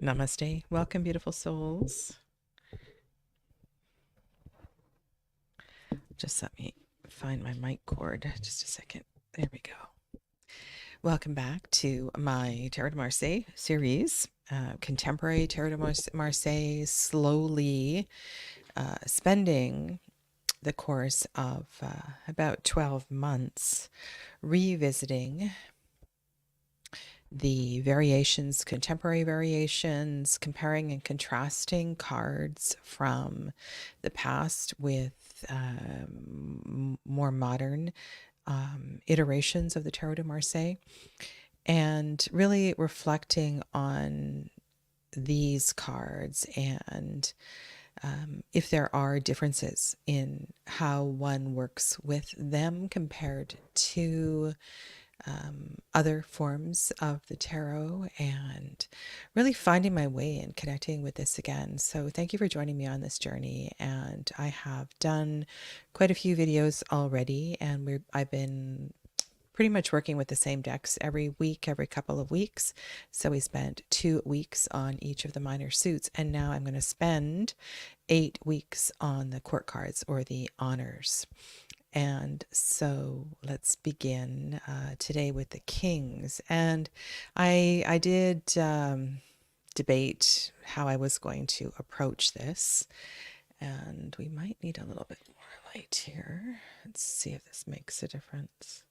Namaste. Welcome, beautiful souls. Just let me find my mic cord. Just a second. There we go. Welcome back to my Tarot de Marseille series. Contemporary Tarot de Marseille, slowly spending the course of about 12 months revisiting the variations, contemporary variations, comparing and contrasting cards from the past with more modern iterations of the Tarot de Marseille, and really reflecting on these cards and if there are differences in how one works with them compared to other forms of the tarot, and really finding my way and connecting with this again. So thank you for joining me on this journey. And I have done quite a few videos already, and I've been pretty much working with the same decks every week, every couple of weeks. So we spent 2 weeks on each of the minor suits, and now I'm going to spend 8 weeks on the court cards, or the honors. And so let's begin today with the Kings. And I did debate how I was going to approach this. And we might need a little bit more light here. Let's see if this makes a difference.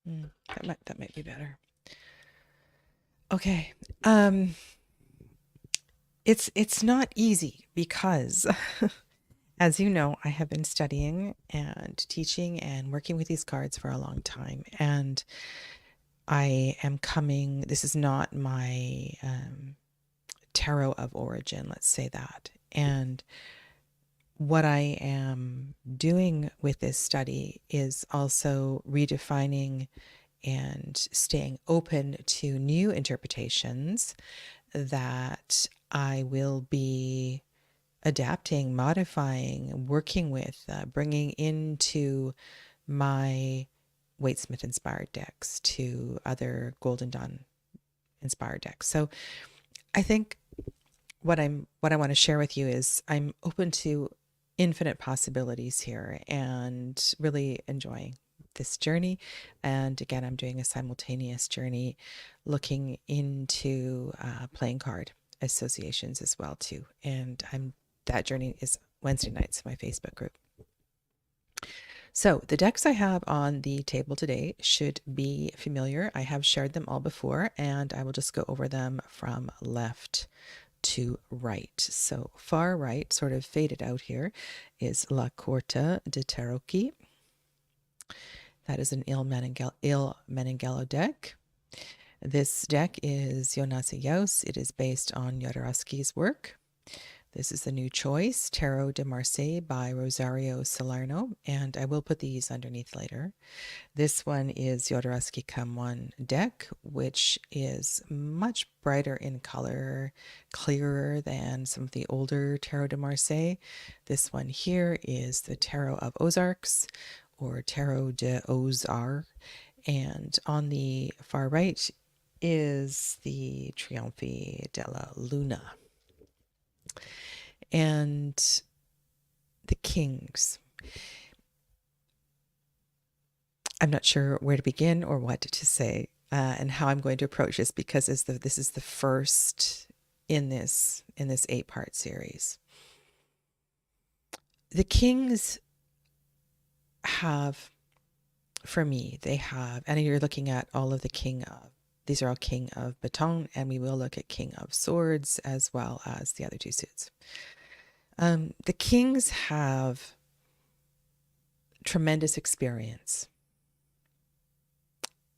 That might be better. Okay. It's not easy because as you know, I have been studying and teaching and working with these cards for a long time, and I am coming, this is not my tarot of origin, let's say that. And what I am doing with this study is also redefining and staying open to new interpretations that I will be adapting, modifying, working with, bringing into my Waite-Smith inspired decks, to other Golden Dawn inspired decks. So I think what I want to share with you is I'm open to infinite possibilities here and really enjoying this journey. And again, I'm doing a simultaneous journey looking into playing card associations as well too. And that journey is Wednesday nights in my Facebook group. So the decks I have on the table today should be familiar. I have shared them all before, and I will just go over them from left to right. So far right, sort of faded out here, is La Corte de Tarocchi. That is an Il Meneghello deck. This deck is Jonasa Jaus. It is based on Jodorowsky's work. This is the new choice, Tarot de Marseille by Rosario Salerno, and I will put these underneath later. This one is Jodorowsky Camoin deck, which is much brighter in color, clearer than some of the older Tarot de Marseille. This one here is the Tarot of Aux Arcs, or Tarot de Aux Arcs, and on the far right is the Trionfi della Luna. And the Kings. I'm not sure where to begin or what to say and how I'm going to approach this, because this is the first in this 8-part series. The Kings have, for me, they have, and you're looking at all of the King of, these are all King of Baton, and we will look at King of Swords as well as the other 2 suits. The Kings have tremendous experience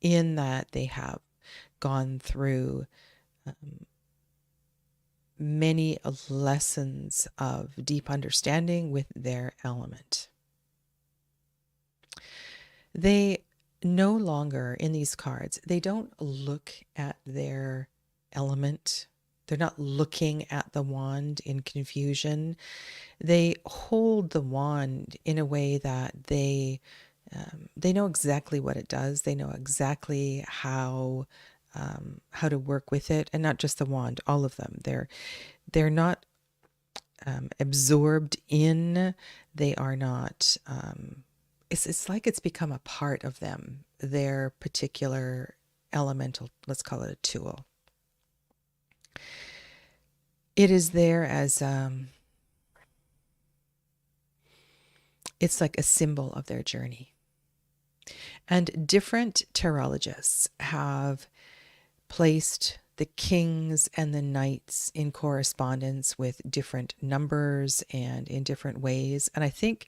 in that they have gone through many lessons of deep understanding with their element. They no longer, in these cards, they don't look at their element. They're not looking at the wand in confusion. They hold the wand in a way that they they know exactly what it does. They know exactly how to work with it, and not just the wand. All of them. They're not absorbed in. They are not. It's like it's become a part of them. Their particular elemental. Let's call it a tool. It is there as it's like a symbol of their journey. And different tarologists have placed the kings and the knights in correspondence with different numbers and in different ways. And I think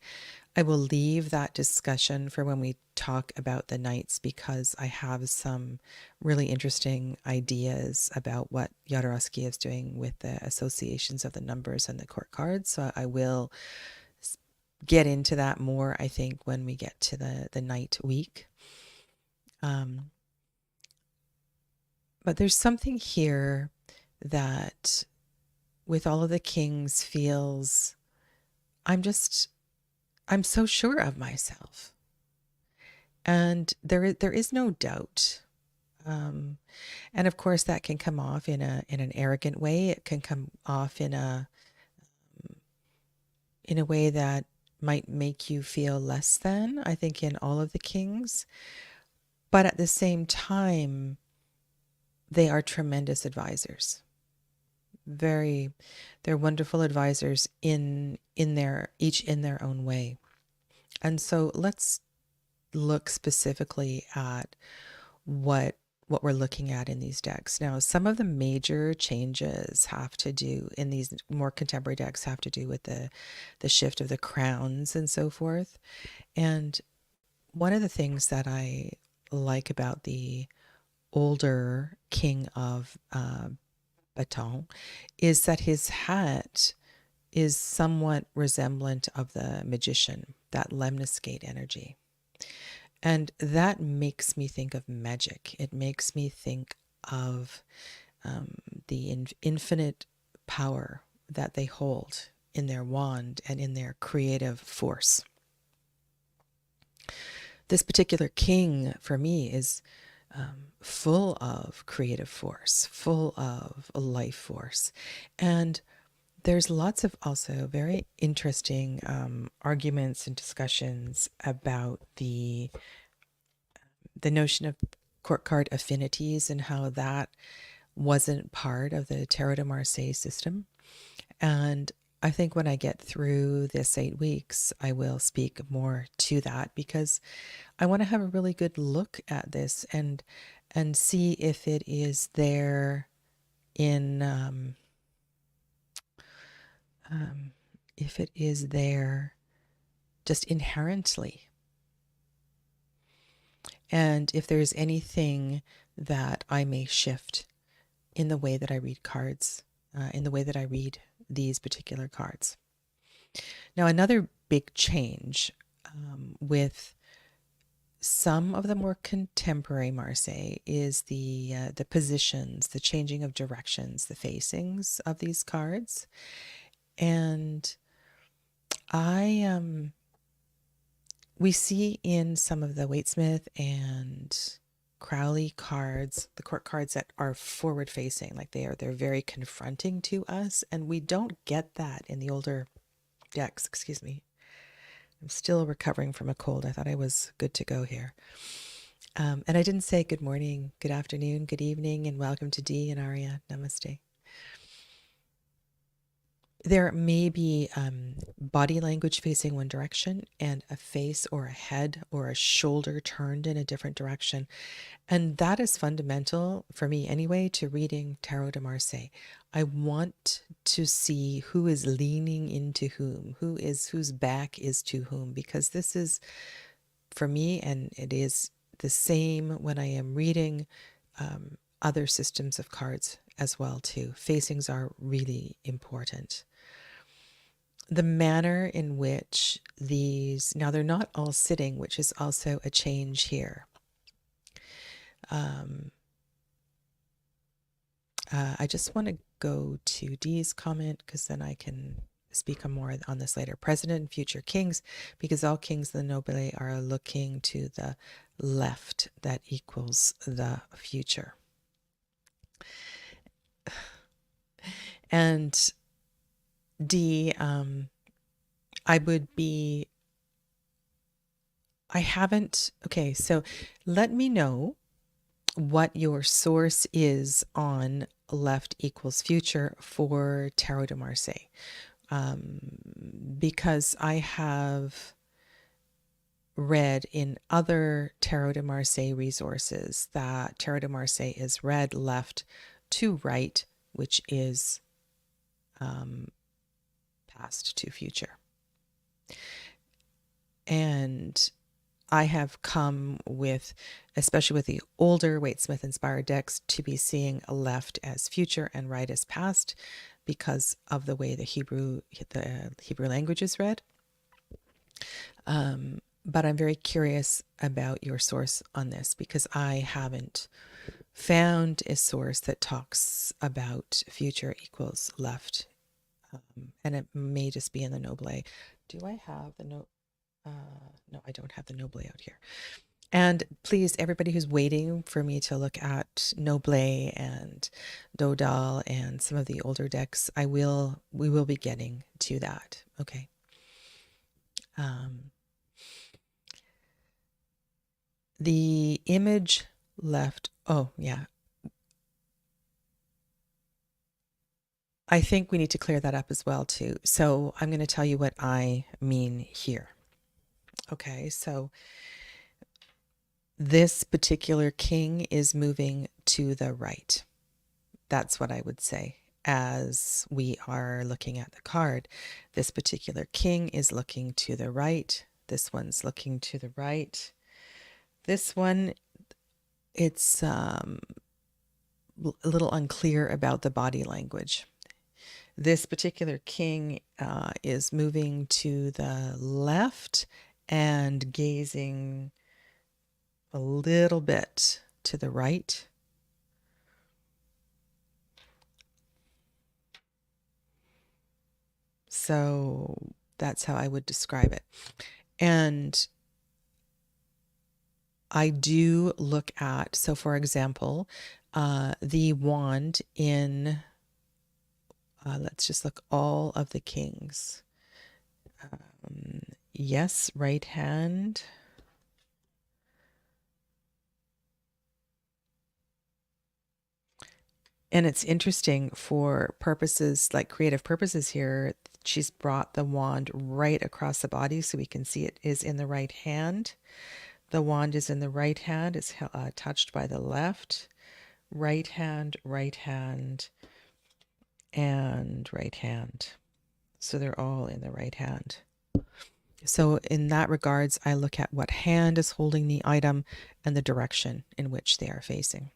I will leave that discussion for when we talk about the knights, because I have some really interesting ideas about what Jodorowsky is doing with the associations of the numbers and the court cards. So I will get into that more, I think, when we get to the night week. But there's something here that with all of the kings feels, I'm so sure of myself. And there is no doubt. And of course that can come off in an arrogant way. It can come off in a way that might make you feel less than, I think, in all of the kings. But at the same time, they are tremendous advisors. They're wonderful advisors in each in their own way. And so let's look specifically at what we're looking at in these decks. Now, some of the major changes have to do in these more contemporary decks have to do with the shift of the crowns and so forth. And one of the things that I like about the older king of Baton is that his hat is somewhat resemblant of the magician, that lemniscate energy. And that makes me think of magic. It makes me think of the infinite power that they hold in their wand and in their creative force. This particular king, for me, is full of creative force, full of life force. And there's lots of also very interesting arguments and discussions about the notion of court card affinities and how that wasn't part of the Tarot de Marseille system. And I think when I get through this 8 weeks, I will speak more to that, because I want to have a really good look at this and see if it is there in if it is there just inherently, and if there's anything that I may shift in the way that I read cards, in the way that I read these particular cards. Now, another big change with some of the more contemporary Marseille is the positions, the changing of directions, the facings of these cards. And we see in some of the Waitsmith and Crowley cards, the court cards that are forward facing, like they're very confronting to us, and we don't get that in the older decks. Excuse me. I'm still recovering from a cold. I thought I was good to go here. And I didn't say good morning, good afternoon, good evening, and welcome to Dee and Aria. Namaste. There may be body language facing one direction and a face or a head or a shoulder turned in a different direction. And that is fundamental for me anyway to reading Tarot de Marseille. I want to see who is leaning into whom, whose back is to whom, because this is for me, and it is the same when I am reading other systems of cards as well too. Facings are really important. The manner in which these, now they're not all sitting, which is also a change here. I just want to go to Dee's comment, because then I can speak more on this later. President and future kings, because all kings of the nobile are looking to the left that equals the future. And D, okay, so let me know what your source is on left equals future for Tarot de Marseille. Because I have read in other Tarot de Marseille resources that Tarot de Marseille is read left to right, which is past to future. And I have come with, especially with the older Waite-Smith inspired decks, to be seeing left as future and right as past because of the way the Hebrew language is read. But I'm very curious about your source on this because I haven't found a source that talks about future equals left. And it may just be in the Noble. Do I have the no? No, I don't have the Noble out here. And please, everybody who's waiting for me to look at Noble and Dodal and some of the older decks, we will be getting to that. Okay. The image left. Oh, yeah. I think we need to clear that up as well, too. So I'm going to tell you what I mean here. Okay, so this particular king is moving to the right. That's what I would say as we are looking at the card. This particular king is looking to the right. This one's looking to the right. This one, it's a little unclear about the body language. This particular king is moving to the left and gazing a little bit to the right. So that's how I would describe it. And I do look at, so for example, the wand in, let's just look all of the kings. Yes, right hand. And it's interesting for purposes, like creative purposes here, she's brought the wand right across the body so we can see it is in the right hand. The wand is in the right hand, it's touched by the left. Right hand, and right hand. So they're all in the right hand. So in that regards, I look at what hand is holding the item and the direction in which they are facing.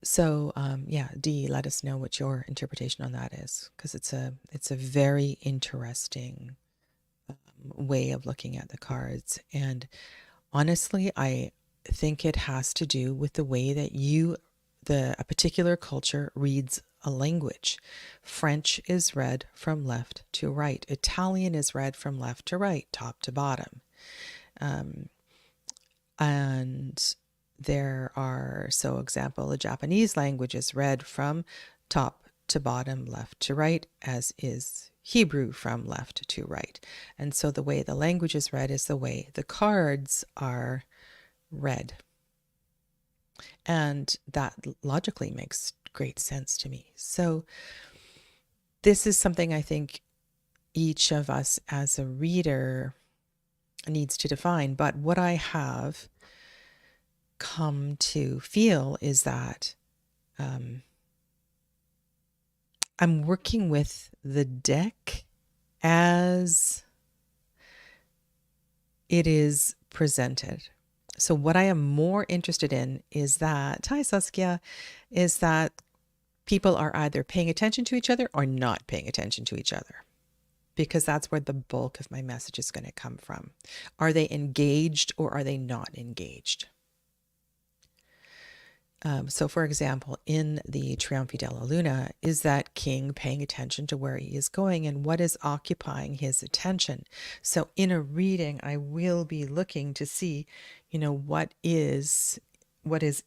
So yeah, D, let us know what your interpretation on that is, because it's a very interesting way of looking at the cards. And honestly, I think it has to do with the way that a particular culture reads a language. French is read from left to right. Italian is read from left to right, top to bottom. And there are, so example, the Japanese language is read from top to bottom, left to right, as is Hebrew from left to right. And so the way the language is read is the way the cards are read. And that logically makes great sense to me. So this is something I think each of us as a reader needs to define. But what I have come to feel is that I'm working with the deck as it is presented. So what I am more interested in is that, hi Saskia, is that people are either paying attention to each other or not paying attention to each other, because that's where the bulk of my message is going to come from. Are they engaged or are they not engaged? So, for example, in the Trionfi della Luna, is that king paying attention to where he is going and what is occupying his attention? So, in a reading, I will be looking to see, what is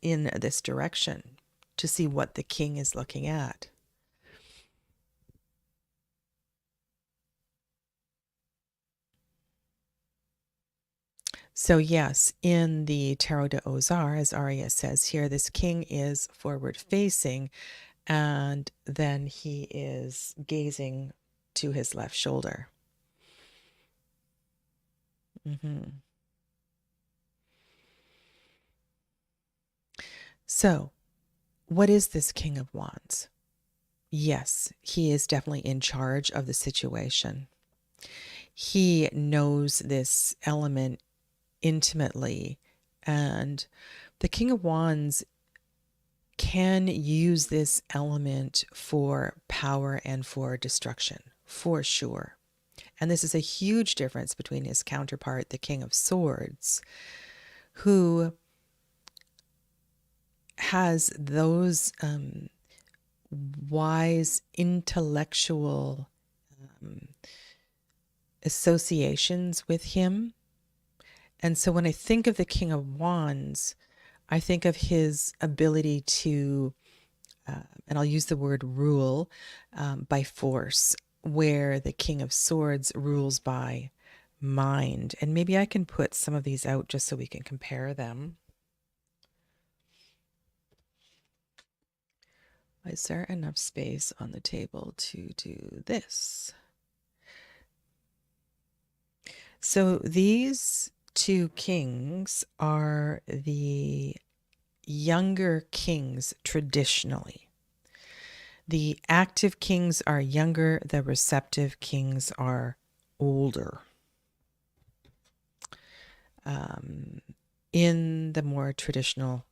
in this direction, to see what the king is looking at. So, yes, in the Tarot de Aux Arcs, as Arya says here, this king is forward facing and then he is gazing to his left shoulder. So, what is this King of Wands? Yes, he is definitely in charge of the situation. He knows this element intimately, and the King of Wands can use this element for power and for destruction, for sure. And this is a huge difference between his counterpart, the King of Swords, who has those wise intellectual associations with him. And so when I think of the King of Wands, I think of his ability to, and I'll use the word rule, by force, where the King of Swords rules by mind. And maybe I can put some of these out just so we can compare them. Is there enough space on the table to do this? So these two kings are the younger kings traditionally. The active kings are younger, the receptive kings are older. In the more traditional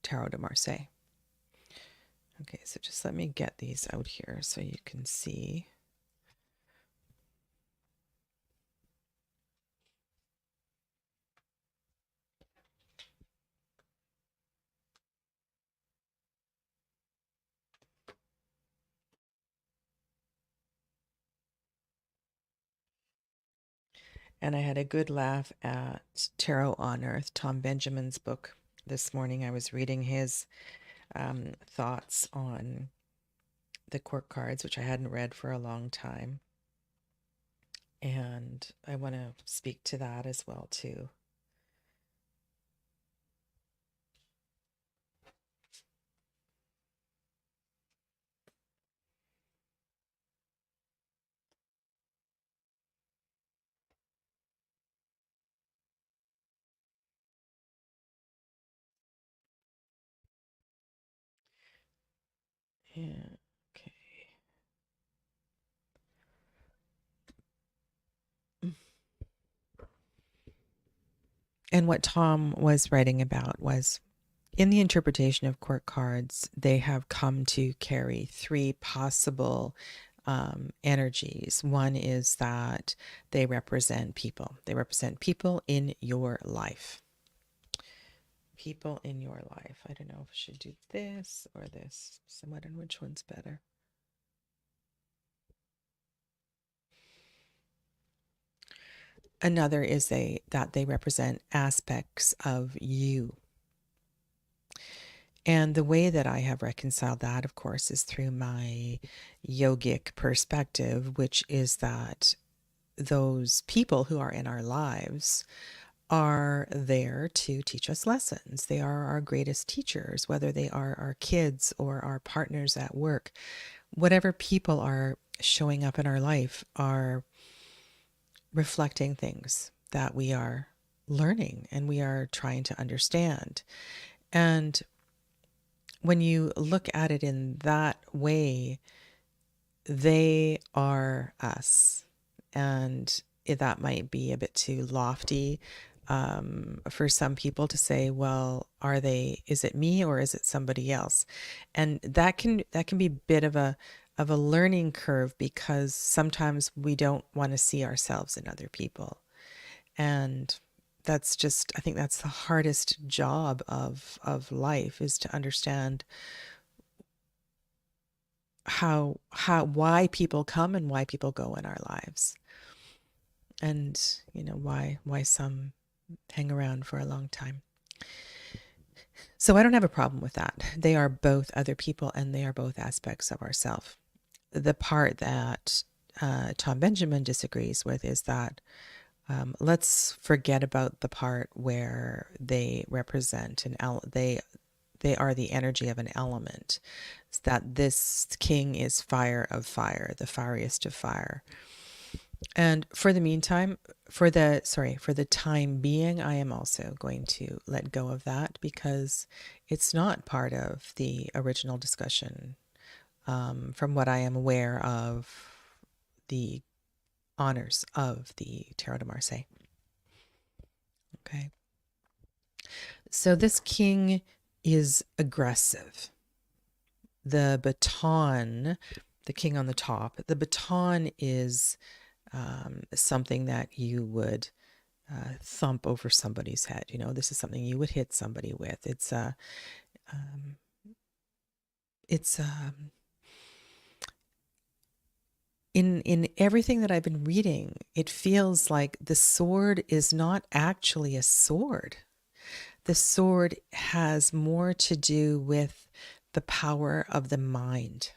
Tarot de Marseille. Okay, so just let me get these out here so you can see. And I had a good laugh at Tarot on Earth, Tom Benjamin's book. This morning I was reading his thoughts on the court cards, which I hadn't read for a long time. And I want to speak to that as well, too. Yeah, okay. And what Tom was writing about was, in the interpretation of court cards, they have come to carry three possible energies. One is that they represent people. They represent people in your life. People in your life. I don't know if I should do this or this. So I don't know which one's better. Another is that they represent aspects of you. And the way that I have reconciled that, of course, is through my yogic perspective, which is that those people who are in our lives are there to teach us lessons. They are our greatest teachers, whether they are our kids or our partners at work. Whatever people are showing up in our life are reflecting things that we are learning and we are trying to understand. And when you look at it in that way, they are us. And that might be a bit too lofty for some people to say, well, is it me or is it somebody else? And that can be a bit of a learning curve, because sometimes we don't want to see ourselves in other people. And that's just, I think that's the hardest job of life, is to understand why people come and why people go in our lives. And, why some hang around for a long time. So I don't have a problem with that. They are both other people and they are both aspects of ourself. The part that Tom Benjamin disagrees with is that let's forget about the part where they represent they are the energy of an element. It's that this king is fire of fire, the fieriest of fire. And for the meantime, for the time being, I am also going to let go of that because it's not part of the original discussion. From what I am aware of the honors of the Tarot de Marseille. Okay. So this king is aggressive. The baton, the king on the top, the baton is something that you would thump over somebody's head. This is something you would hit somebody with. In everything that I've been reading, it feels like the sword is not actually a sword. The sword has more to do with the power of the mind.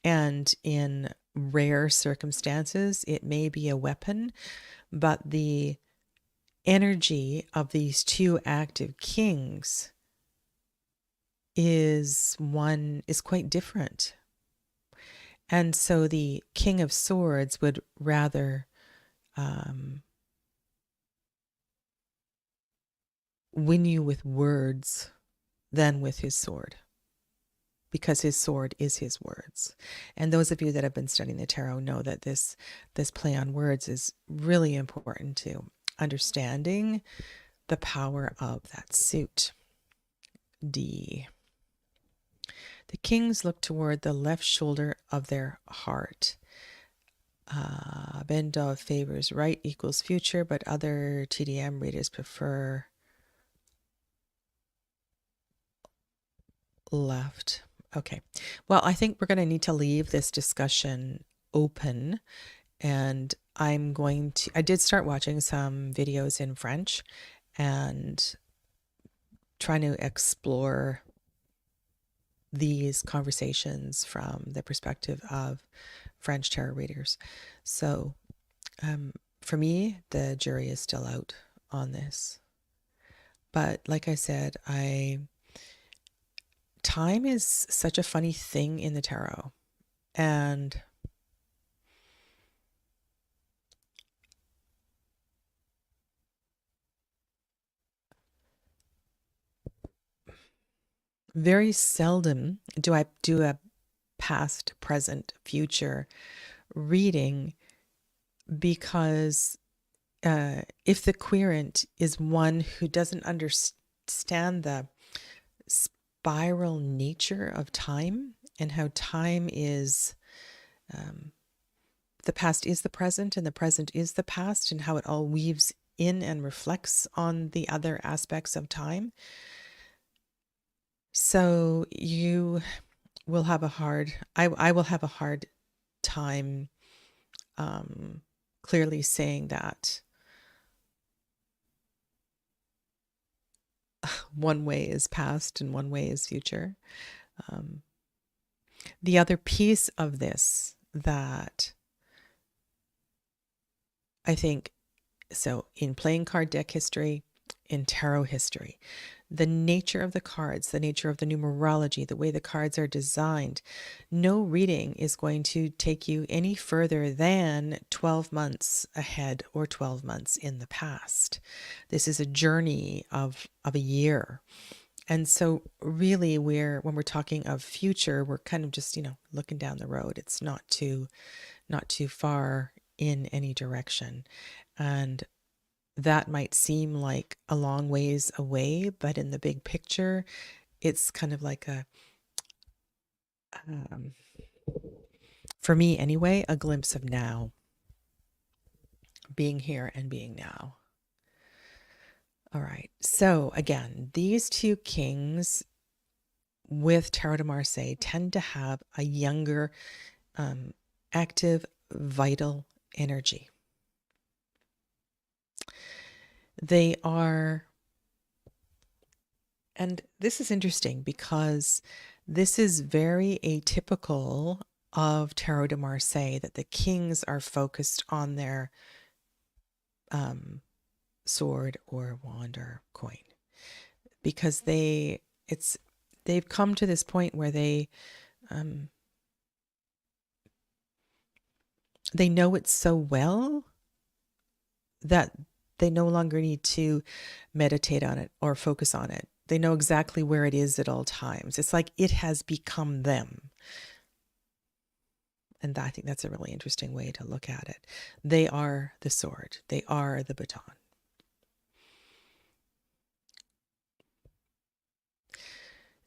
And in rare circumstances, it may be a weapon, but the energy of these two active kings is quite different. And so the King of Swords would rather win you with words than with his sword, because his sword is his words. And those of you that have been studying the tarot know that this play on words is really important to understanding the power of that suit. D. The kings look toward the left shoulder of their heart. Bendov favors right equals future, but other TDM readers prefer left. Okay. Well, I think we're going to need to leave this discussion open, and I did start watching some videos in French and trying to explore these conversations from the perspective of French tarot readers. So for me, the jury is still out on this. But like I said, time is such a funny thing in the tarot. And very seldom do I do a past, present, future reading, because if the querent is one who doesn't understand the spiral nature of time and how time is, the past is the present and the present is the past, and how it all weaves in and reflects on the other aspects of time. So you will have I will have a hard time clearly saying that one way is past and one way is future. The other piece of this that I think, so in playing card deck history, in tarot history, the nature of the cards, the nature of the numerology, the way the cards are designed, no reading is going to take you any further than 12 months ahead or 12 months in the past. This is a journey of a year. And so really when we're talking of future, we're kind of just, looking down the road. It's not too far in any direction. And that might seem like a long ways away, but in the big picture, it's kind of like for me anyway, a glimpse of now. being here and being now. All right. So again, these two kings with Tarot de Marseille tend to have a younger, active, vital energy. They are, and this is interesting because this is very atypical of Tarot de Marseille, that the kings are focused on their sword or wand or coin, because they've come to this point where they know it so well that they no longer need to meditate on it or focus on it. They know exactly where it is at all times. It's like it has become them. And I think that's a really interesting way to look at it. They are the sword. They are the baton.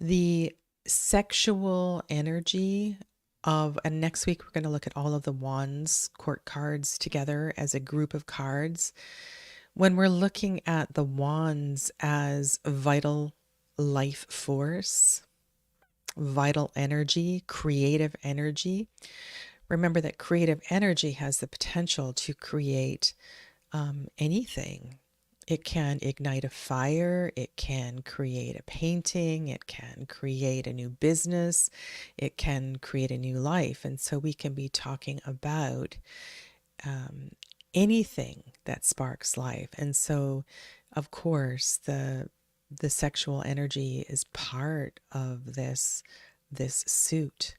The sexual energy of, and next week we're going to look at all of the wands, court cards together as a group of cards. When we're looking at the wands as vital life force, vital energy, creative energy, remember that creative energy has the potential to create anything. It can ignite a fire, it can create a painting, it can create a new business, it can create a new life. And so we can be talking about anything that sparks life. And so, of course, the sexual energy is part of this suit.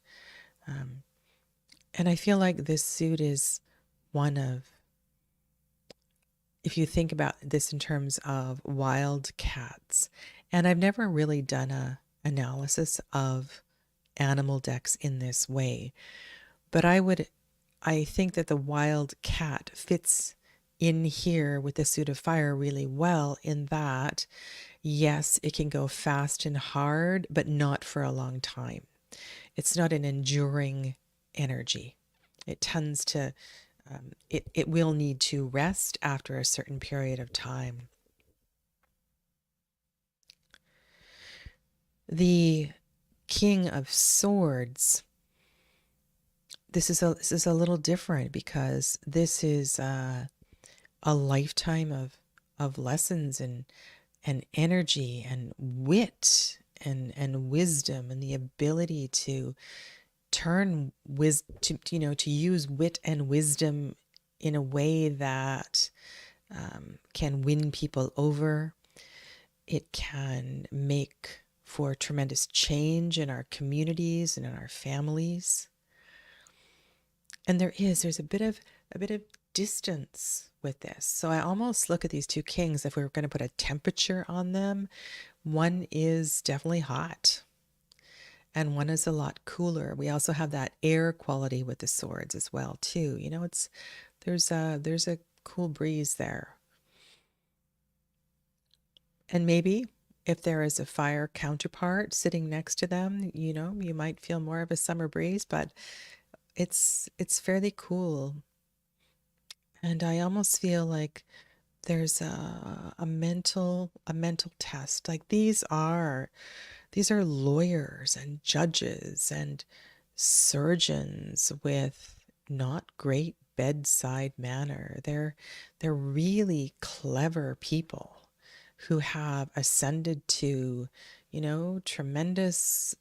And I feel like this suit is one of, if you think about this in terms of wild cats, and I've never really done a analysis of animal decks in this way, but I think that the wild cat fits in here with the suit of fire really well, in that, yes, it can go fast and hard, but not for a long time. It's not an enduring energy. It tends to, it will need to rest after a certain period of time. The King of Swords, this is a little different, because this is a lifetime of lessons and energy and wit and wisdom, and the ability to turn to use wit and wisdom in a way that can win people over. It can make for tremendous change in our communities and in our families. And there's a bit of distance with this. So I almost look at these two kings, if we were going to put a temperature on them, one is definitely hot and one is a lot cooler. We also have that air quality with the swords as well too. There's a cool breeze there. And maybe if there is a fire counterpart sitting next to them, you might feel more of a summer breeze, but it's fairly cool. And I almost feel like there's a mental test. Like these are lawyers and judges and surgeons with not great bedside manner. They're really clever people who have ascended to, tremendous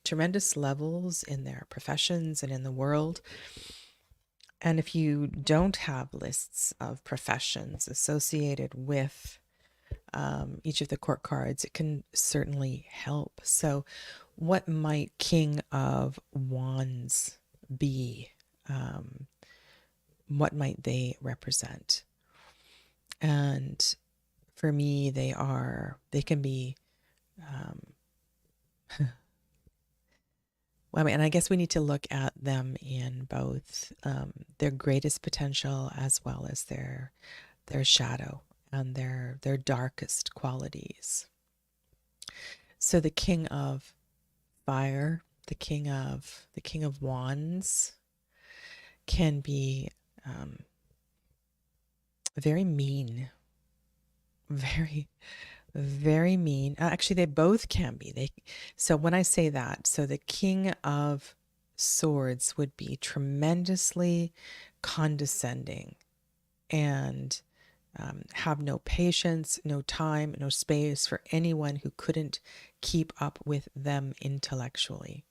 levels in their professions and in the world. And if you don't have lists of professions associated with each of the court cards, it can certainly help. So what might King of Wands be? What might they represent? And for me, they can be, well, I mean, and I guess we need to look at them in both their greatest potential as well as their shadow and their darkest qualities. So the King of Fire, the King of Wands, can be very mean, very, very mean. Actually, they both can be. So when I say that, so the King of Swords would be tremendously condescending and have no patience, no time, no space for anyone who couldn't keep up with them intellectually.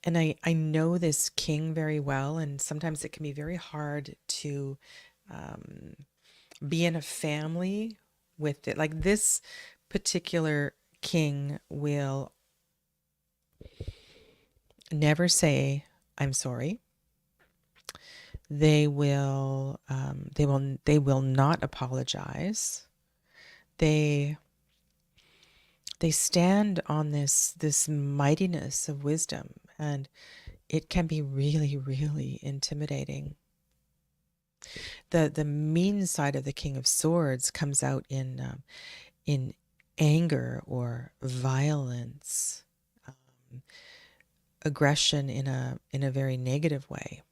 And I know this king very well, and sometimes it can be very hard to um, be in a family with it. Like this particular king will never say, "I'm sorry." They will not apologize. They they stand on this mightiness of wisdom, and it can be really, really intimidating. The mean side of the King of Swords comes out in anger or violence, um, aggression in a very negative way.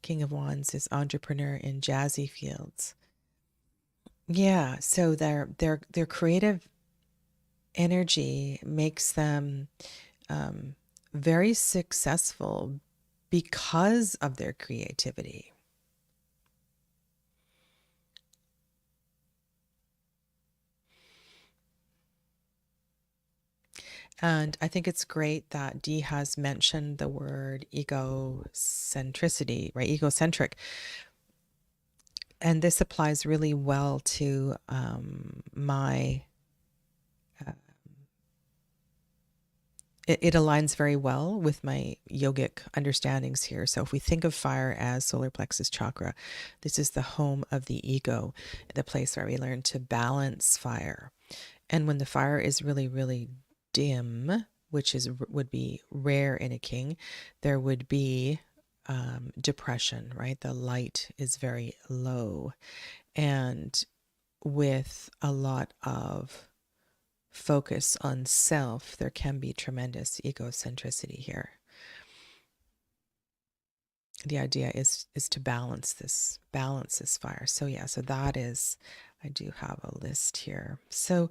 King of Wands is entrepreneur in jazzy fields. Yeah, so their creative energy makes them um, very successful because of their creativity. And I think it's great that Dee has mentioned the word egocentricity, right? Egocentric. And this applies really well to my it aligns very well with my yogic understandings here. So if we think of fire as solar plexus chakra, this is the home of the ego, the place where we learn to balance fire. And when the fire is really, really dim, which would be rare in a king, there would be depression, right? The light is very low. And with a lot of focus on self, there can be tremendous egocentricity here. The idea is to balance this fire. So yeah, so that is, I do have a list here. So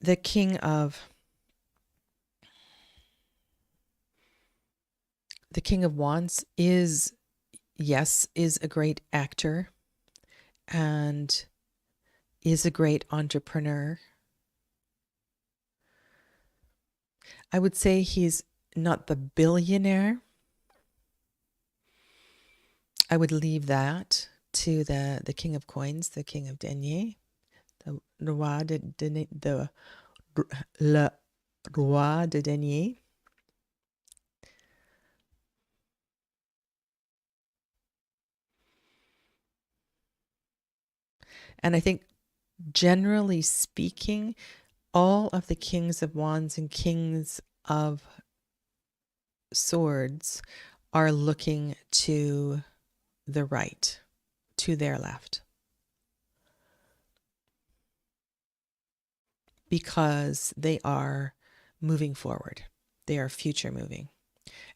the King of Wands is, yes, is a great actor and is a great entrepreneur. I would say he's not the billionaire. I would leave that to the King of Coins, the King of Denier, the Roi de Le Roi de Denier. And I think, generally speaking, all of the Kings of Wands and Kings of Swords are looking to the right, to their left, because they are moving forward. They are future moving.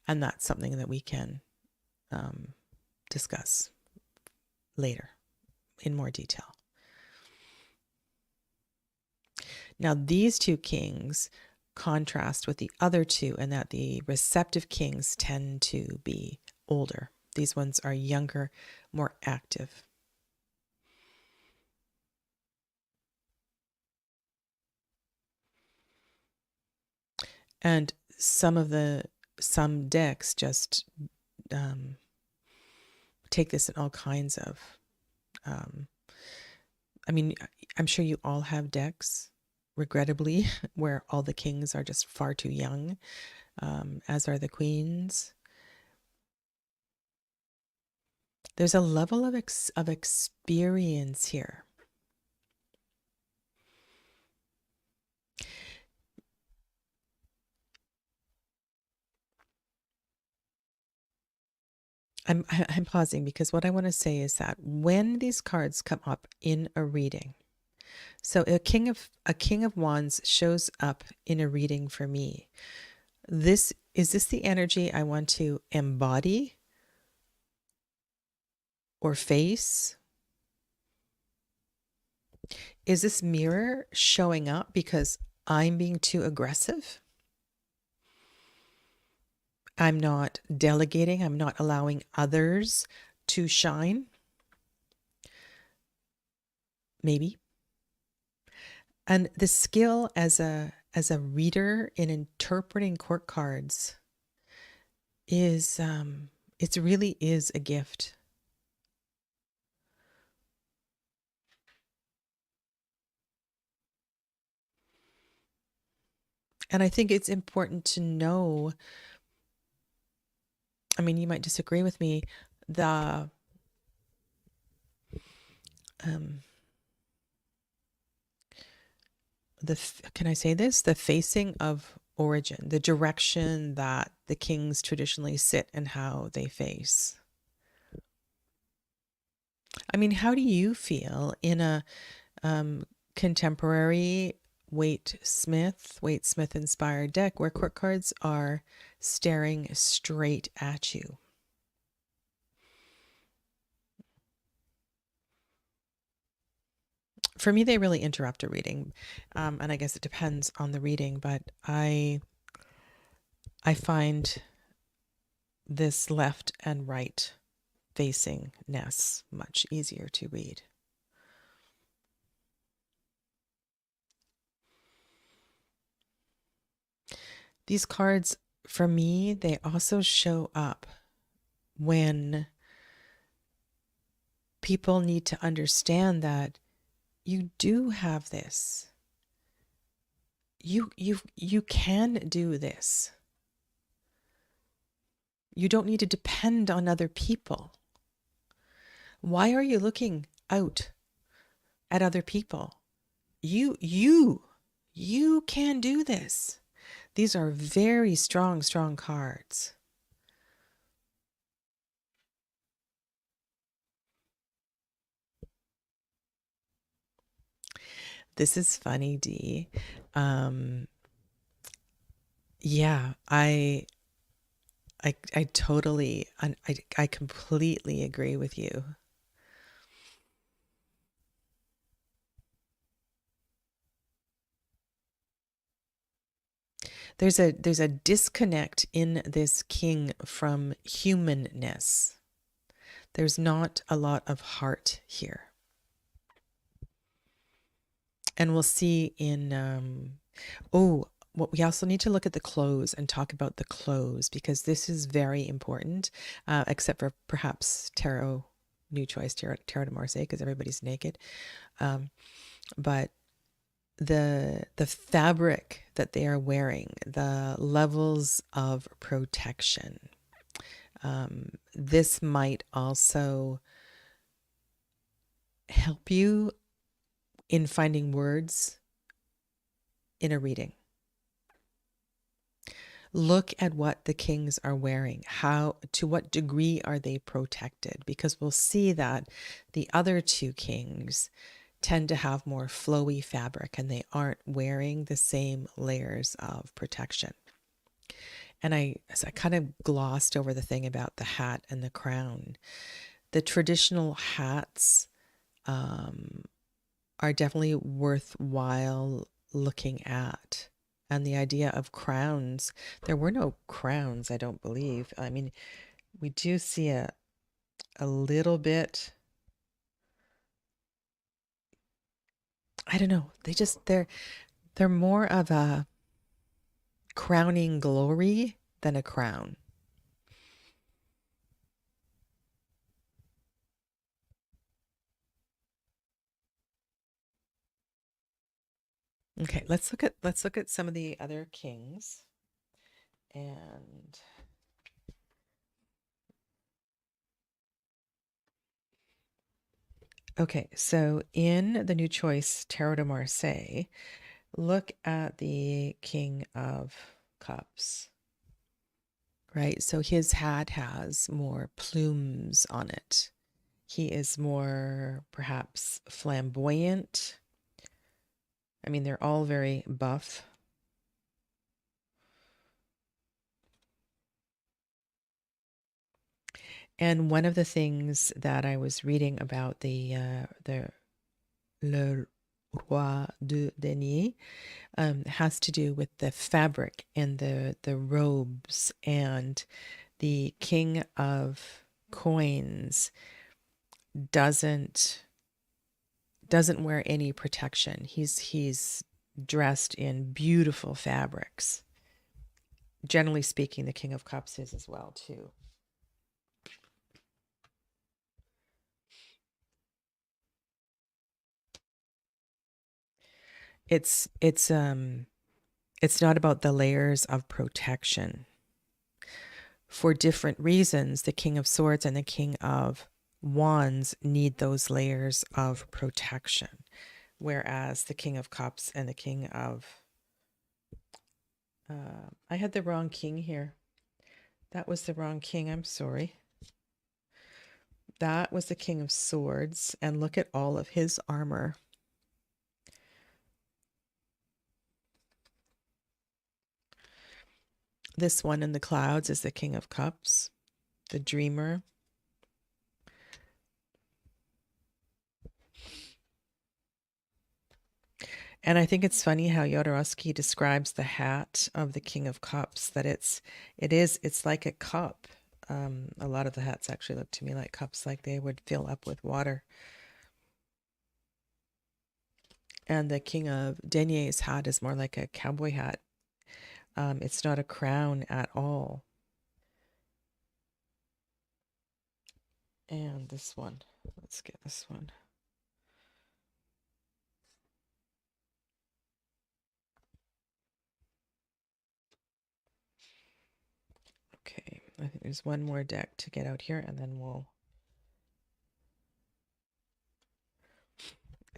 And that's something that we can discuss later in more detail. Now, these two kings contrast with the other two in that the receptive kings tend to be older. These ones are younger, more active. And some decks just take this in all kinds of I mean, I'm sure you all have decks, regrettably, where all the kings are just far too young, as are the queens. There's a level of experience here. I'm pausing because what I want to say is that when these cards come up in a reading, so a king of wands shows up in a reading for me, Is this the energy I want to embody or face? Is this mirror showing up because I'm being too aggressive? I'm not delegating, I'm not allowing others to shine? Maybe. And the skill as a reader in interpreting court cards is it really is a gift. And I think it's important to know, I mean, you might disagree with me, the um can I say this? The facing of origin, the direction that the kings traditionally sit and how they face. I mean, how do you feel in a contemporary Waite-Smith inspired deck where court cards are staring straight at you? For me, they really interrupt a reading, and I guess it depends on the reading, but I find this left and right facingness much easier to read. These cards, for me, they also show up when people need to understand that you do have this. You can do this. You don't need to depend on other people. Why are you looking out at other people? You can do this. These are very strong cards. This is funny, Dee. Yeah, I totally, I completely agree with you. There's a disconnect in this king from humanness. There's not a lot of heart here. And we'll see in what we also need to look at the clothes and talk about the clothes, because this is very important, except for perhaps tarot, new choice, tarot de Marseille, because everybody's naked. But the fabric that they are wearing, the levels of protection, this might also help you in finding words in a reading. Look at what the kings are wearing. To what degree are they protected? Because we'll see that the other two kings tend to have more flowy fabric and they aren't wearing the same layers of protection. And I kind of glossed over the thing about the hat and the crown. The traditional hats are definitely worthwhile looking at. And the idea of crowns, there were no crowns, I don't believe. I mean, we do see a little bit, I don't know, they're more of a crowning glory than a crown. Okay, let's look at some of the other kings. And okay, so in the new choice Tarot de Marseille, look at the King of Cups. Right? So his hat has more plumes on it. He is more perhaps flamboyant. I mean, they're all very buff. And one of the things that I was reading about the Le Roi de Denier has to do with the fabric and the robes, and the King of Coins doesn't wear any protection. He's dressed in beautiful fabrics. Generally speaking, the King of Cups is as well too. It's not about the layers of protection. For different reasons, the King of Swords and the King of Wands need those layers of protection, whereas the King of Cups and the King of I had the wrong king here. That was the wrong king. I'm sorry. That was the King of Swords, and look at all of his armor. This one in the clouds is the King of Cups, the dreamer. And I think it's funny how Jodorowsky describes the hat of the King of Cups, that it's like a cup. A lot of the hats actually look to me like cups, like they would fill up with water. And the King of Denier's hat is more like a cowboy hat. It's not a crown at all. And this one, let's get this one. Okay, I think there's one more deck to get out here, and then we'll...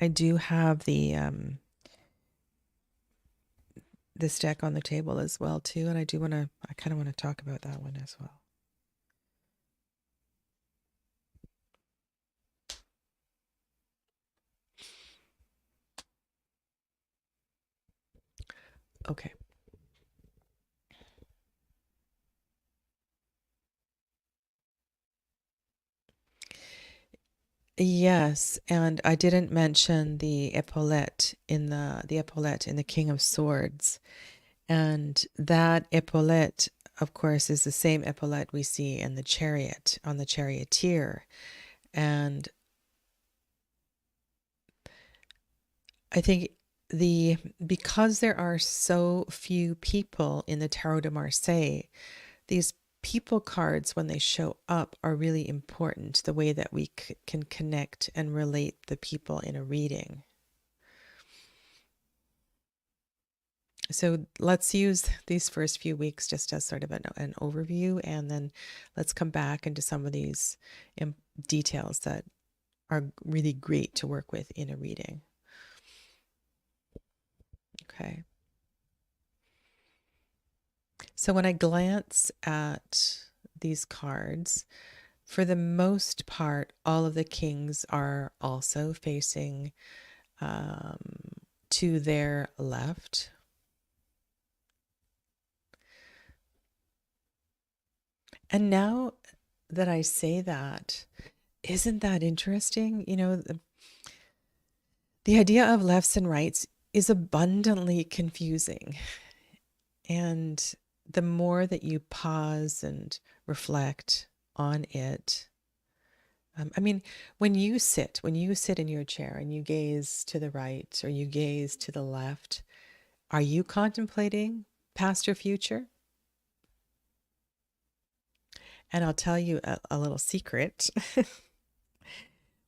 I do have the this deck on the table as well too, and I kind of want to talk about that one as well. Okay. Yes, and I didn't mention the epaulette in the King of Swords. And that epaulette, of course, is the same epaulette we see in the chariot, on the charioteer. And I think because there are so few people in the Tarot de Marseille, these people cards, when they show up, are really important, the way that we can connect and relate the people in a reading. So let's use these first few weeks just as sort of an overview, and then let's come back into some of these details that are really great to work with in a reading. Okay. So when I glance at these cards, for the most part, all of the kings are also facing to their left. And now that I say that, isn't that interesting? You know, the idea of lefts and rights is abundantly confusing. And the more that you pause and reflect on it, I mean, when you sit in your chair and you gaze to the right or you gaze to the left, are you contemplating past or future? And I'll tell you a little secret.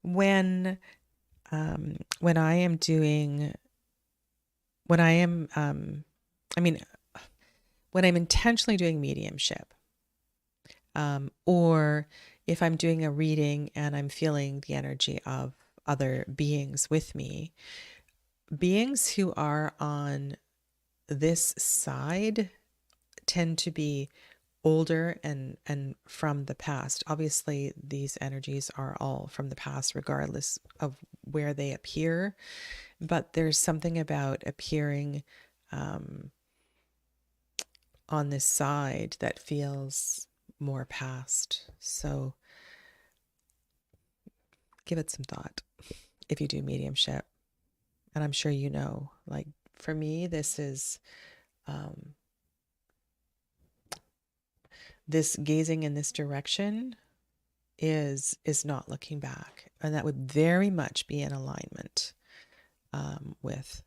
When I am doing, when I am, I mean, when I'm intentionally doing mediumship, or if I'm doing a reading and I'm feeling the energy of other beings with me, beings who are on this side tend to be older and from the past. Obviously, these energies are all from the past, regardless of where they appear. But there's something about appearing on this side that feels more past. So give it some thought if you do mediumship. And I'm sure you know, like for me, this is this gazing in this direction is not looking back, and that would very much be in alignment with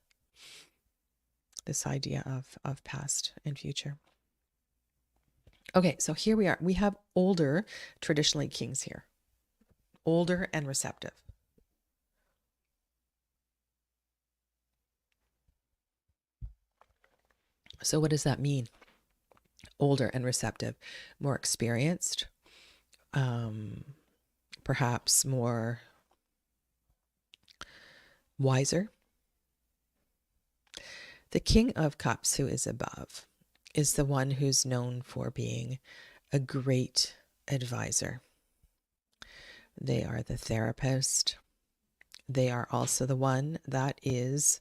this idea of past and future. Okay, so here we are. We have older, traditionally kings here, older and receptive. So what does that mean? Older and receptive, more experienced, perhaps more wiser. The King of Cups, who is above, is the one who's known for being a great advisor. They are the therapist. They are also the one that is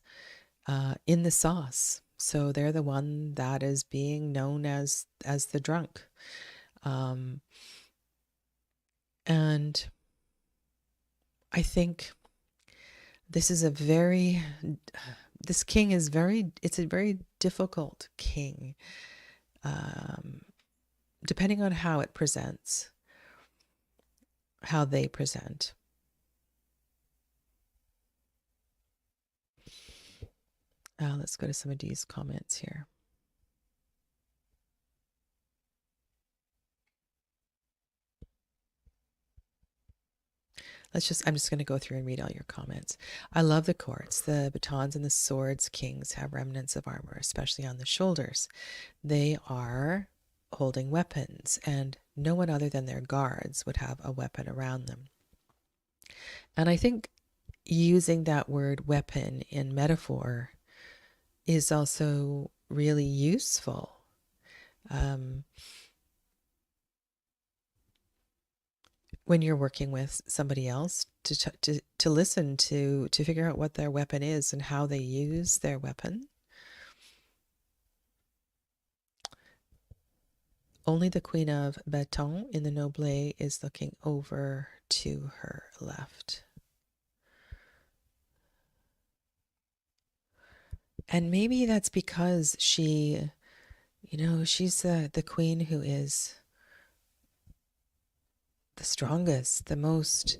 in the sauce. So they're the one that is being known as the drunk. And I think this is this king is it's a very difficult king, depending on how it presents, how they present. Let's go to some of these comments here. I'm just going to go through and read all your comments. I love the courts. The batons and the swords kings have remnants of armor, especially on the shoulders. They are holding weapons, and no one other than their guards would have a weapon around them. And I think using that word weapon in metaphor is also really useful. When you're working with somebody else, to listen to figure out what their weapon is and how they use their weapon. Only the Queen of Baton in the Noble is looking over to her left. And maybe that's because she, she's the queen who is the strongest, the most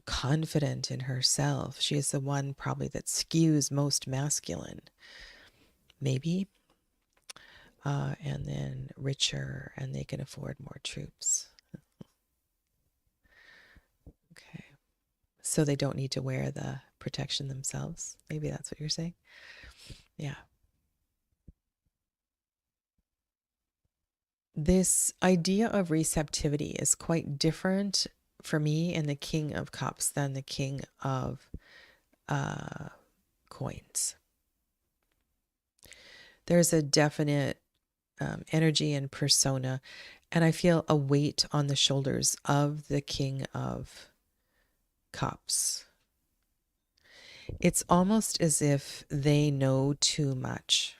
confident in herself. She is the one probably that skews most masculine, maybe. And then richer, and they can afford more troops. Okay. So they don't need to wear the protection themselves. Maybe that's what you're saying. Yeah. This idea of receptivity is quite different for me in the King of Cups than the King of Coins. There's a definite energy and persona, and I feel a weight on the shoulders of the King of Cups. It's almost as if they know too much.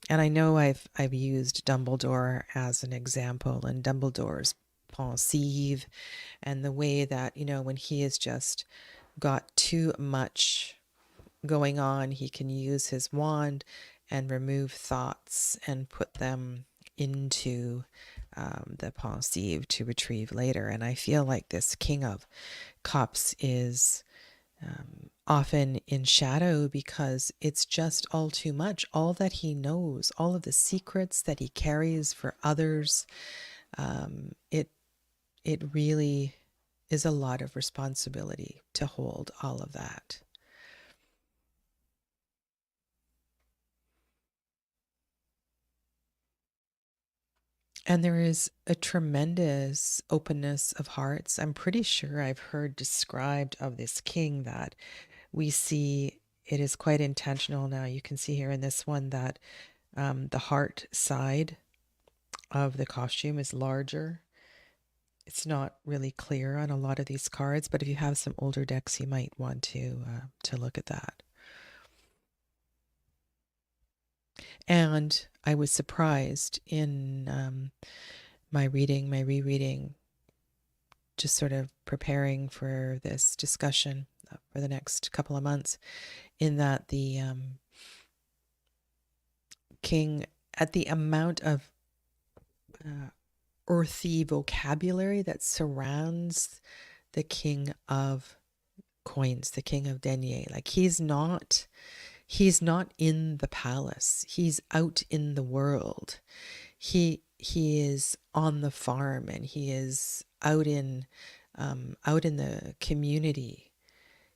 And I know I've used Dumbledore as an example, and Dumbledore's pensive, and the way that, when he has just got too much going on, he can use his wand and remove thoughts and put them into the pensive to retrieve later. And I feel like this King of Cups is often in shadow because it's just all too much. All that he knows, all of the secrets that he carries for others, it really is a lot of responsibility to hold all of that. And there is a tremendous openness of hearts. I'm pretty sure I've heard described of this king that we see it is quite intentional. Now you can see here in this one that the heart side of the costume is larger. It's not really clear on a lot of these cards, but if you have some older decks, you might want to look at that. And I was surprised in my rereading just sort of preparing for this discussion for the next couple of months, in that the king, at the amount of earthy vocabulary that surrounds the king of coins, the king of denier, like he's not in the palace, he's out in the world. He is on the farm, and he is out in the community.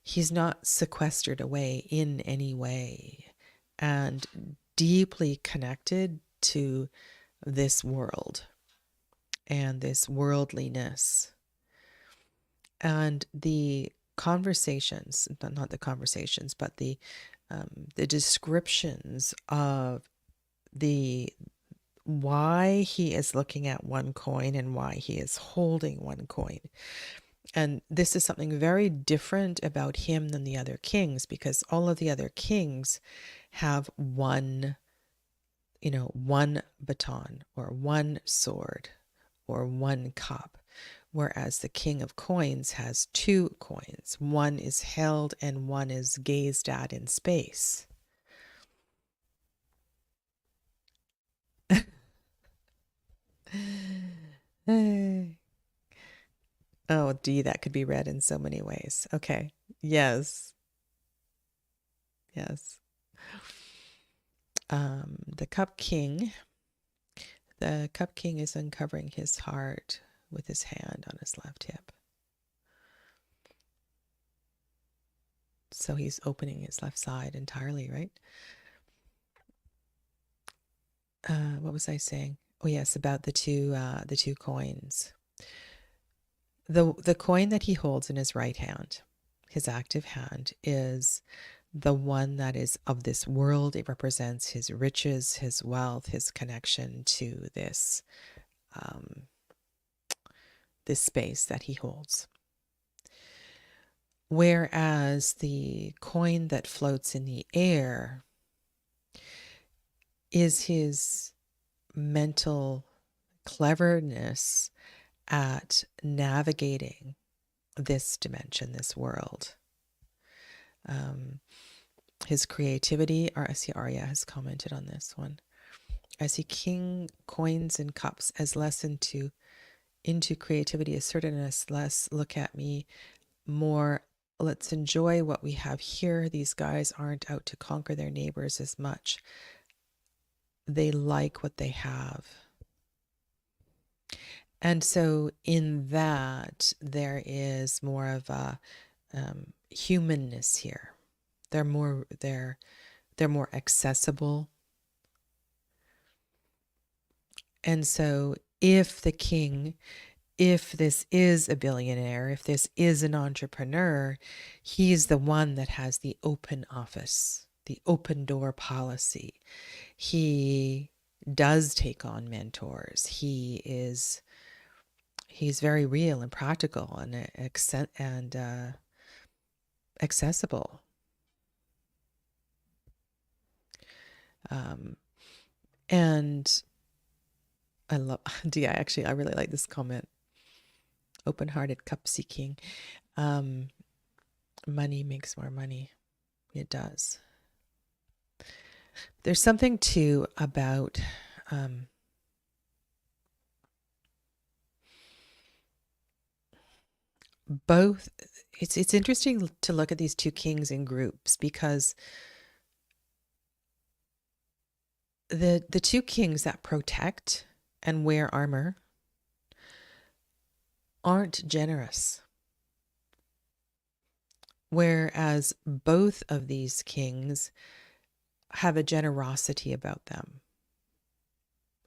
He's not sequestered away in any way, and deeply connected to this world and this worldliness. And the conversations, not the conversations, but the descriptions of the why he is looking at one coin and why he is holding one coin. And this is something very different about him than the other kings, because all of the other kings have one baton or one sword or one cup, whereas the king of coins has two coins. One is held and one is gazed at in space. Oh, D, that could be read in so many ways. Okay. Yes. Yes. The Cup King. The Cup King is uncovering his heart with his hand on his left hip. So he's opening his left side entirely, right? What was I saying? Oh yes, about the two coins. The coin that he holds in his right hand, his active hand, is the one that is of this world. It represents his riches, his wealth, his connection to this this space that he holds. Whereas the coin that floats in the air is his mental cleverness at navigating this dimension, this world. His creativity, I see Arya has commented on this one. I see king, coins, and cups as less into creativity, assertiveness, less look at me, more let's enjoy what we have here. These guys aren't out to conquer their neighbors as much. They like what they have. And so in that, there is more of a humanness here. They're more accessible. And so if the king, if this is a billionaire, if this is an entrepreneur, he's the one that has the open office, the open door policy. He does take on mentors. He's very real and practical and accessible. And I love, I really like this comment. Open-hearted cup seeking. Money makes more money. It does. There's something too about both. It's interesting to look at these two kings in groups, because the two kings that protect and wear armor aren't generous, whereas both of these kings have a generosity about them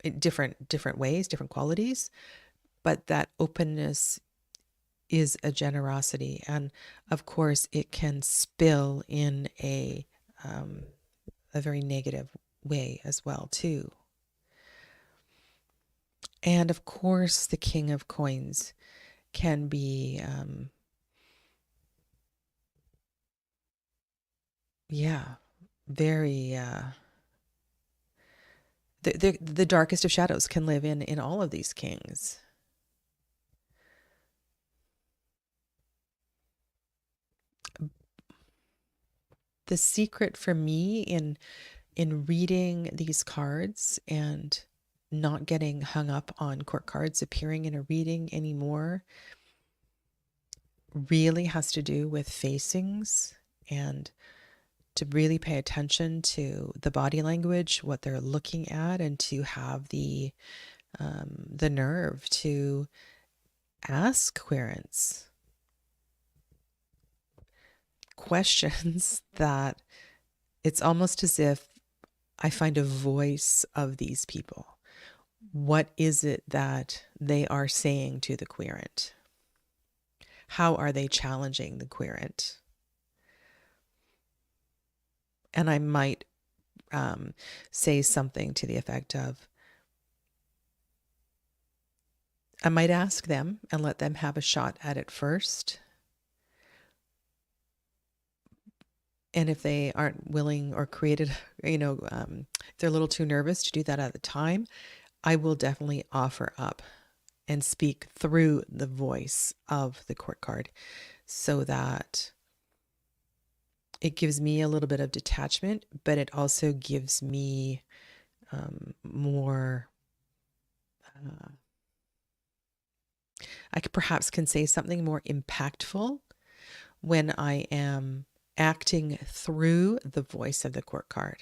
in different ways, different qualities, but that openness is a generosity. And of course it can spill in a very negative way as well too. And of course the King of Coins can be very the darkest of shadows can live in all of these kings. the secret for me in reading these cards and not getting hung up on court cards appearing in a reading anymore really has to do with facings, and to really pay attention to the body language, what they're looking at, and to have the nerve to ask querents questions that it's almost as if I find a voice of these people. What is it that they are saying to the querent? How are they challenging the querent? And I might say something to the effect of, I might ask them and let them have a shot at it first. And if they aren't willing or created, if they're a little too nervous to do that at the time, I will definitely offer up and speak through the voice of the court card, so that it gives me a little bit of detachment, but it also gives me more, I could perhaps can say something more impactful when I am acting through the voice of the court card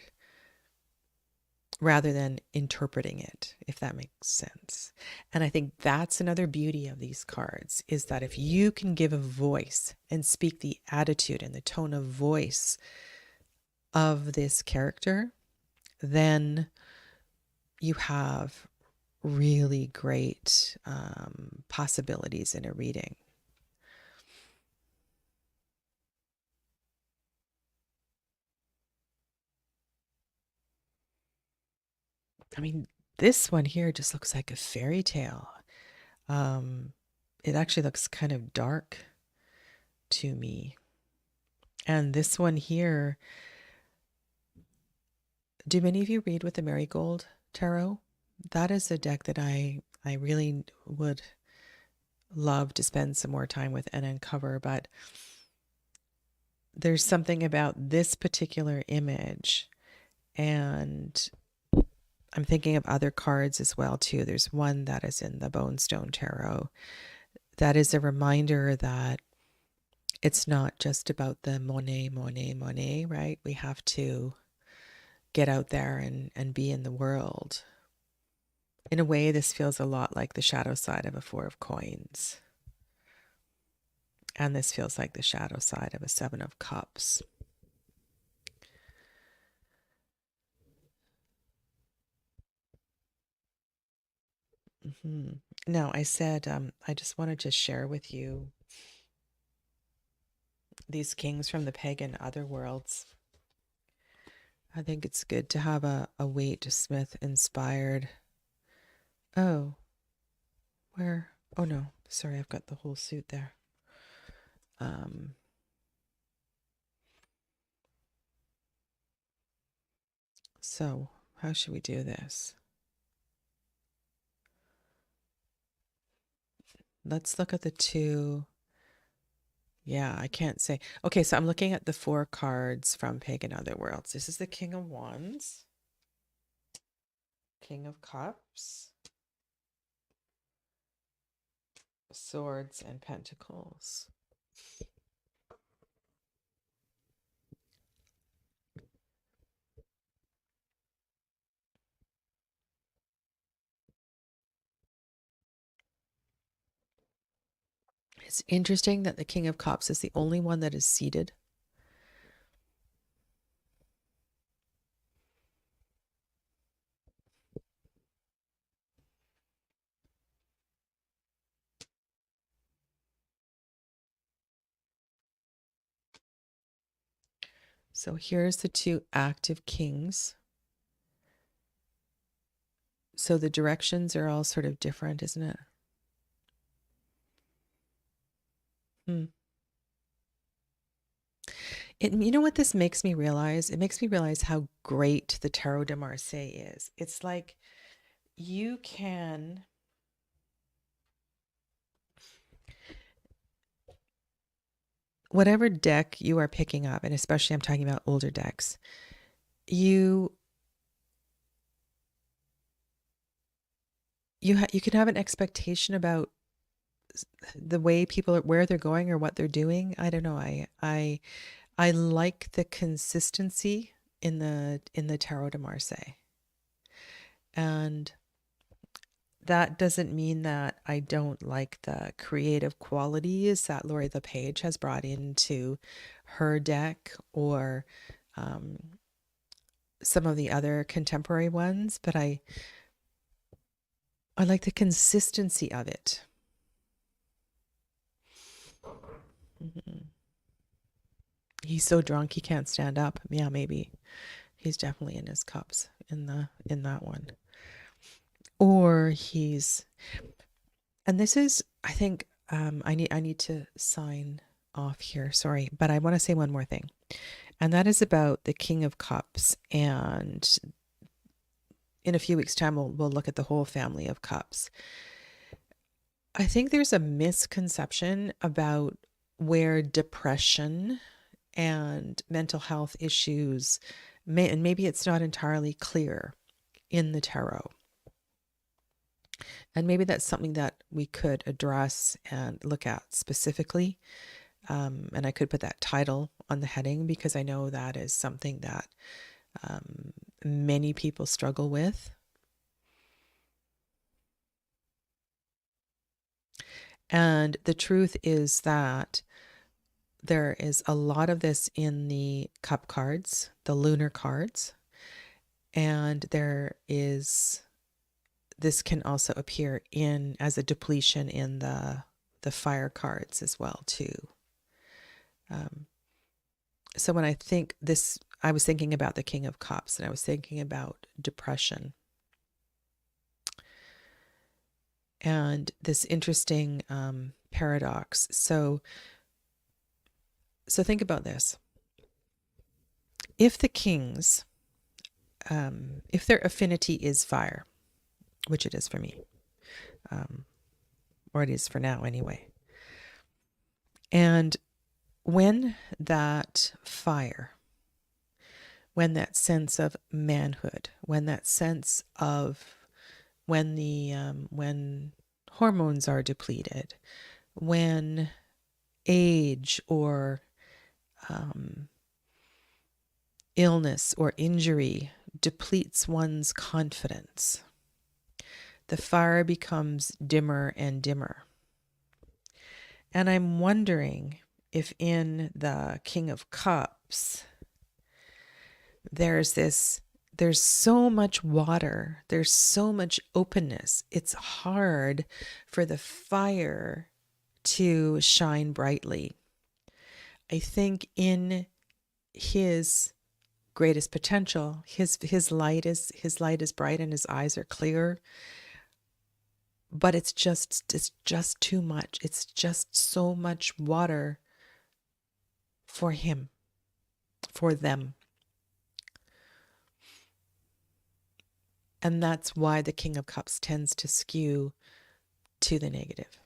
rather than interpreting it, if that makes sense. And I think that's another beauty of these cards, is that if you can give a voice and speak the attitude and the tone of voice of this character, then you have really great possibilities in a reading. I mean, this one here just looks like a fairy tale. It actually looks kind of dark to me. And this one here, do many of you read with the Marigold Tarot? That is a deck that I really would love to spend some more time with and uncover, but there's something about this particular image, and I'm thinking of other cards as well too. There's one that is in the Bonestone Tarot that is a reminder that it's not just about the Monet, right? We have to get out there and be in the world. In a way, this feels a lot like the shadow side of a Four of Coins. And this feels like the shadow side of a Seven of Cups. Now, I said I just wanted to share with you these kings from the pagan other worlds. I think it's good to have a Waite Smith inspired. Oh, where? Oh no, sorry, I've got the whole suit there. So how should we do this? Let's look at the two. Yeah, I can't say. Okay, so I'm looking at the 4 cards from Pagan Otherworlds. This is the King of Wands, King of Cups, Swords, and Pentacles. It's interesting that the King of Cups is the only one that is seated. So here's the 2 active kings. So the directions are all sort of different, isn't it? You know what this makes me realize? It makes me realize how great the Tarot de Marseille is. It's like you can whatever deck you are picking up, and especially I'm talking about older decks, you can have an expectation about the way people are, where they're going or what they're doing. I don't know. I like the consistency in the Tarot de Marseille. And that doesn't mean that I don't like the creative qualities that Lori LePage has brought into her deck, or some of the other contemporary ones, but I like the consistency of it. He's so drunk he can't stand up. Yeah, maybe he's definitely in his cups in that one. Or he's, and this is, I think, I need to sign off here. Sorry, but I want to say one more thing, and that is about the King of Cups. And in a few weeks' time, we'll look at the whole family of cups. I think there's a misconception about where depression and mental health issues and maybe it's not entirely clear in the tarot. And maybe that's something that we could address and look at specifically. And I could put that title on the heading, because I know that is something that many people struggle with. And the truth is that there is a lot of this in the cup cards, the lunar cards, and this can also appear as a depletion in the fire cards as well too. So when I think this, I was thinking about the King of Cups, and I was thinking about depression and this interesting paradox. So think about this. If the kings, if their affinity is fire, which it is for me, or it is for now anyway, and when that fire, when that sense of manhood, when that sense of when hormones are depleted, when age or illness or injury depletes one's confidence, the fire becomes dimmer and dimmer. And I'm wondering if in the King of Cups, there's so much water, there's so much openness. It's hard for the fire to shine brightly. I think in his greatest potential, his light is bright and his eyes are clear, but it's just too much. It's just so much water for him, for them. And that's why the King of Cups tends to skew to the negative.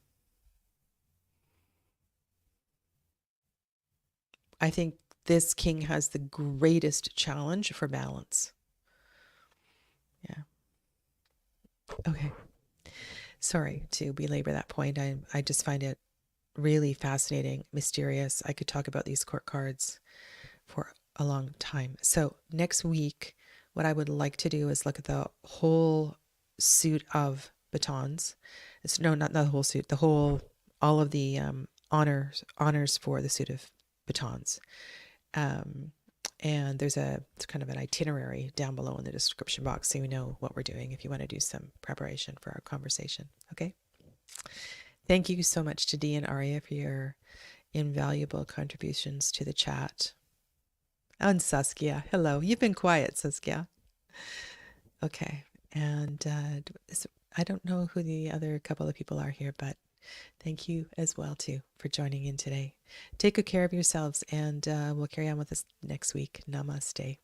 I think this king has the greatest challenge for balance. Yeah. Okay. Sorry to belabor that point. I just find it really fascinating, mysterious. I could talk about these court cards for a long time. So next week, what I would like to do is look at the whole suit of batons. No, not the whole suit, all of the honors for the suit of batons. And there's it's kind of an itinerary down below in the description box, so you know what we're doing if you want to do some preparation for our conversation. Okay. Thank you so much to Dee and Aria for your invaluable contributions to the chat. And Saskia, hello. You've been quiet, Saskia. Okay. And I don't know who the other couple of people are here, but thank you as well, too, for joining in today. Take good care of yourselves, and we'll carry on with this next week. Namaste.